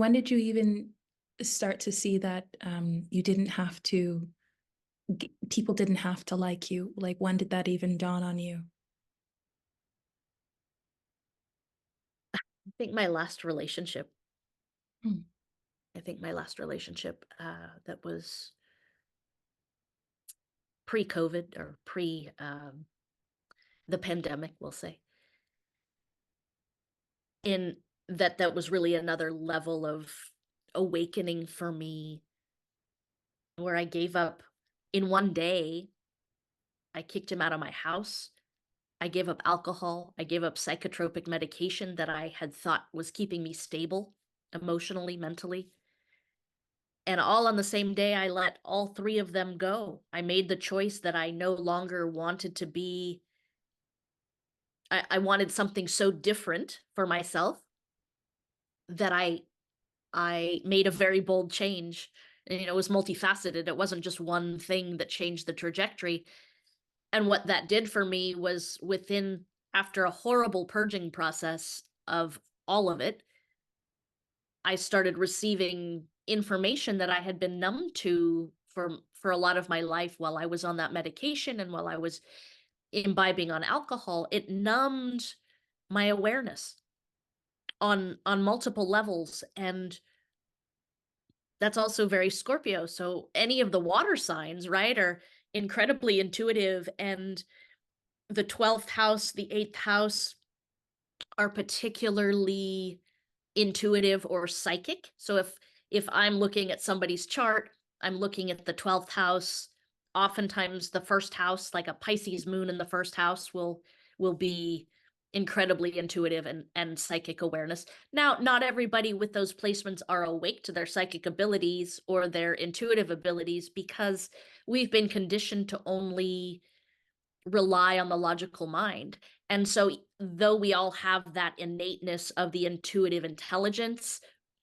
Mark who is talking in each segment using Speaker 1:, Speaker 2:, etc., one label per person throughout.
Speaker 1: when did you even start to see that you didn't have to, people didn't have to like you? Like, when did that even dawn on you?
Speaker 2: I think my last relationship,
Speaker 1: Hmm.
Speaker 2: I think my last relationship that was pre-COVID or pre the pandemic, we'll say, in that was really another level of awakening for me where I gave up in one day. I kicked him out of my house. I gave up alcohol. I gave up psychotropic medication that I had thought was keeping me stable emotionally, mentally. And all on the same day, I let all three of them go. I made the choice that I no longer wanted to be, I wanted something so different for myself that I made a very bold change. And, it was multifaceted. It wasn't just one thing that changed the trajectory. And what that did for me was after a horrible purging process of all of it, I started receiving information that I had been numb to for a lot of my life while I was on that medication and while I was imbibing on alcohol. It numbed my awareness on multiple levels, and that's also very Scorpio. So any of the water signs, right, are incredibly intuitive, and the 12th house, the 8th house are particularly intuitive or psychic. So if I'm looking at somebody's chart, I'm looking at the 12th house. Oftentimes the first house, like a Pisces moon in the first house, will be incredibly intuitive and psychic awareness. Now, not everybody with those placements are awake to their psychic abilities or their intuitive abilities because we've been conditioned to only rely on the logical mind. And so, though we all have that innateness of the intuitive intelligence,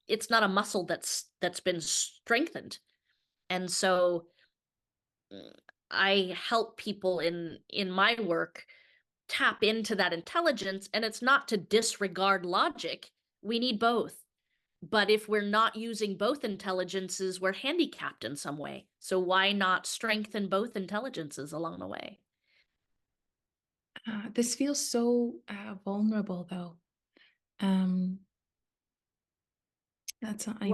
Speaker 2: it's not a muscle that's been strengthened. And so, mm, I help people in my work tap into that intelligence, and it's not to disregard logic. We need both. But if we're not using both intelligences, we're handicapped in some way. So why not strengthen both intelligences along the way?
Speaker 1: This feels so vulnerable, though. Um, that's
Speaker 2: What
Speaker 1: I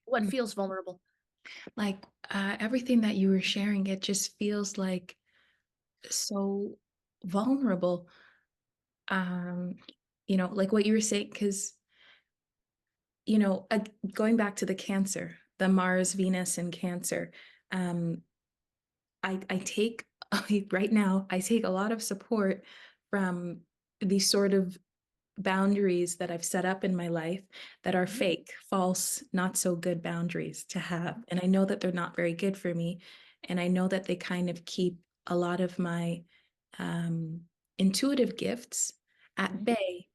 Speaker 2: what feels vulnerable?
Speaker 1: like everything that you were sharing. It just feels like so vulnerable. Um, like what you were saying, because going back to the Cancer, the Mars, Venus, and Cancer. Um, I take right now. I take a lot of support from these sort of boundaries that I've set up in my life that are
Speaker 2: Mhm.
Speaker 1: fake, false, not so good boundaries to have. And I know that they're not very good for me. And I know that they kind of keep a lot of my um, intuitive gifts at
Speaker 2: Mhm.
Speaker 1: bay.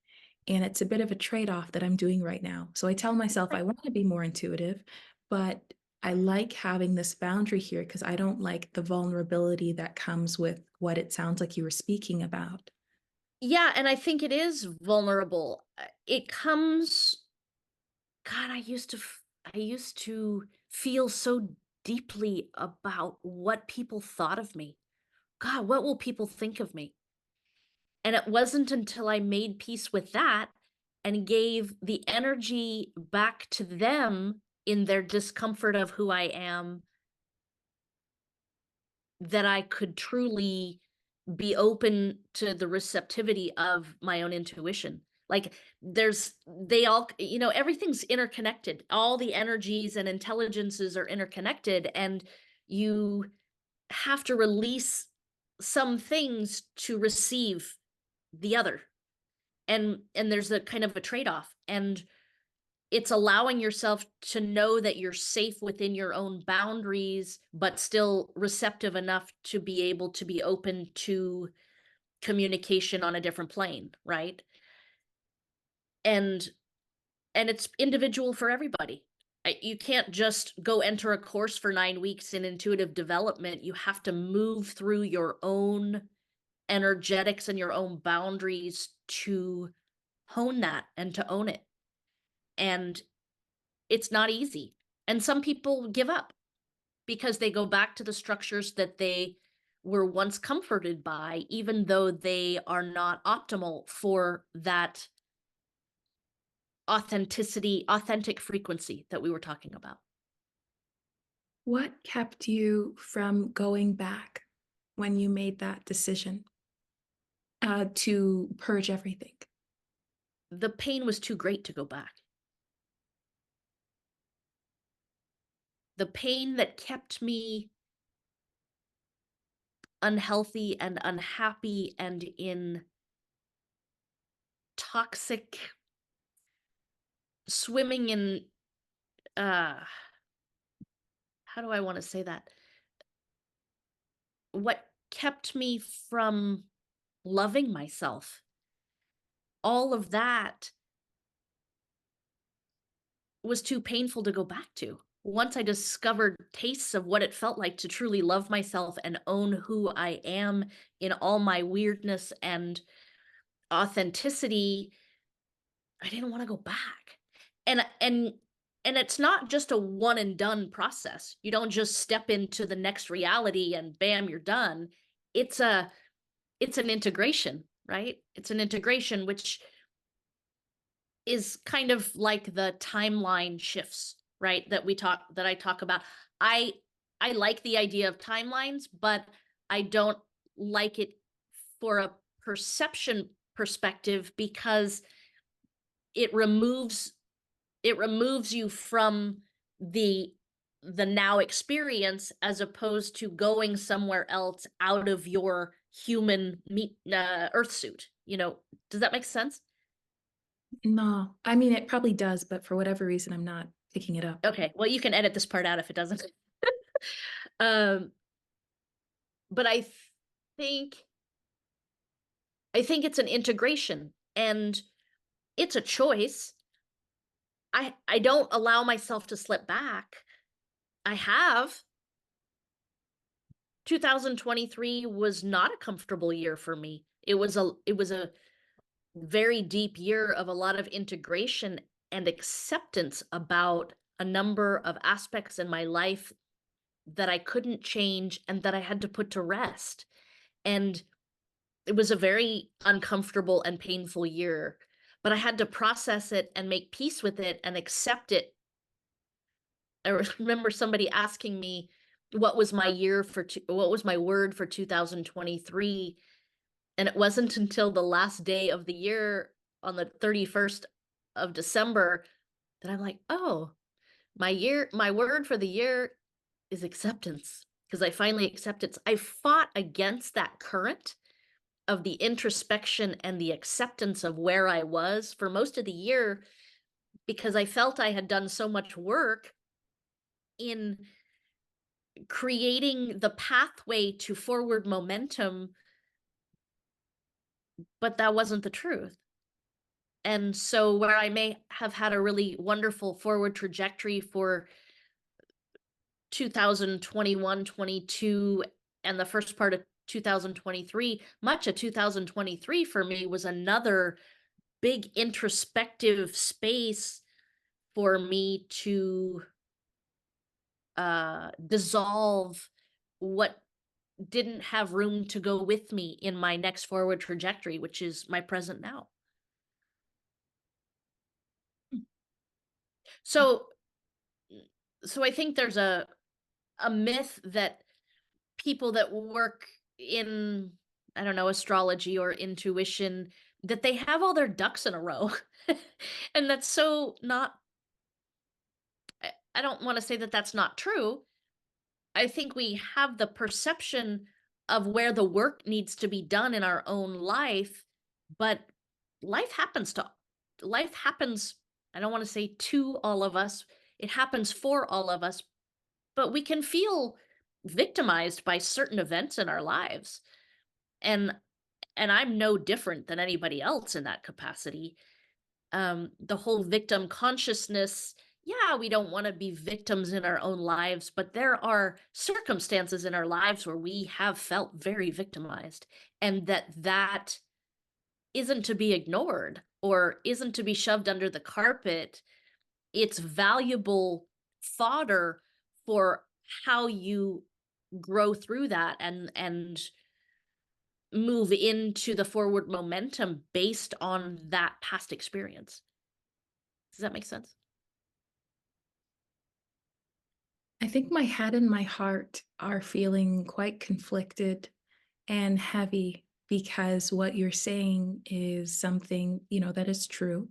Speaker 1: And it's a bit of a trade-off that I'm doing right now. So I tell myself I want to be more intuitive, but I like having this boundary here because I don't like the vulnerability that comes with what it sounds like you were speaking about.
Speaker 2: Yeah, and I think it is vulnerable. It comes God, I used to feel so deeply about what people thought of me. God, what will people think of me? And it wasn't until I made peace with that and gave the energy back to them in their discomfort of who I am that I could truly be open to the receptivity of my own intuition. Like they all, everything's interconnected. All the energies and intelligences are interconnected, and you have to release some things to receive the other. And there's a kind of a trade-off. And it's allowing yourself to know that you're safe within your own boundaries, but still receptive enough to be able to be open to communication on a different plane, right? And and it's individual for everybody. You can't just go enter a course for 9 weeks in intuitive development. You have to move through your own energetics and your own boundaries to hone that and to own it. And it's not easy. And some people give up because they go back to the structures that they were once comforted by, even though they are not optimal for that authentic frequency that we were talking about.
Speaker 1: What kept you from going back when you made that decision to purge everything?
Speaker 2: The pain was too great to go back. The pain that kept me unhealthy and unhappy and in toxic swimming in uh how do I want to say that? What kept me from loving myself, all of that was too painful to go back to. Once I discovered tastes of what it felt like to truly love myself and own who I am in all my weirdness and authenticity, I didn't want to go back. And it's not just a one and done process. You don't just step into the next reality and bam, you're done. It's a it's an integration, right? It's an integration which is kind of like the timeline shifts, right? That I talk about. I I like the idea of timelines, but I don't like it for a perception perspective because it removes it removes you from the the now experience as opposed to going somewhere else out of your human earth suit. Does that make sense?
Speaker 1: No, I mean, it probably does, but for whatever reason, I'm not picking it up.
Speaker 2: Okay, well, you can edit this part out if it doesn't. Um, but think I think it's an integration and it's a choice. I don't allow myself to slip back. I have 2023 was not a comfortable year for me. It was a very deep year of a lot of integration and acceptance about a number of aspects in my life that I couldn't change and that I had to put to rest. And it was a very uncomfortable and painful year, but I had to process it and make peace with it and accept it. I remember somebody asking me what was my word for 2023, and it wasn't until the last day of the year on the 31st of December that I'm like, "Oh, my word for the year is acceptance." Because I finally accepted. I fought against that current of the introspection and the acceptance of where I was for most of the year because I felt I had done so much work in creating the pathway to forward momentum, but that wasn't the truth. And so, where I may have had a really wonderful forward trajectory for 2021, 22, and the first part of 2023, much of 2023 for me was another big introspective space for me to dissolve what didn't have room to go with me in my next forward trajectory, which is my present now. So, so I think there's a myth that people that work in, I don't know, astrology or intuition, that they have all their ducks in a row. And that's so not, I don't want to say that that's not true. I think we have the perception of where the work needs to be done in our own life, but life happens to life happens, I don't want to say to all of us. It happens for all of us, but we can feel victimized by certain events in our lives. And I'm no different than anybody else in that capacity. The whole victim consciousness, yeah, we don't want to be victims in our own lives, but there are circumstances in our lives where we have felt very victimized, and that isn't to be ignored or isn't to be shoved under the carpet. it's valuable fodder for how you grow through that and move into the forward momentum based on that past experience. Does that make sense?
Speaker 1: I think my head and my heart are feeling quite conflicted and heavy because what you're saying is something, that is true,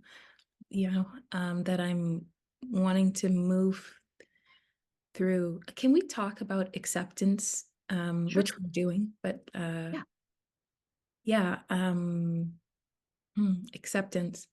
Speaker 1: that I'm wanting to move through. Can we talk about acceptance?
Speaker 2: Sure.
Speaker 1: Which we're doing, but
Speaker 2: Yeah.
Speaker 1: yeah, acceptance.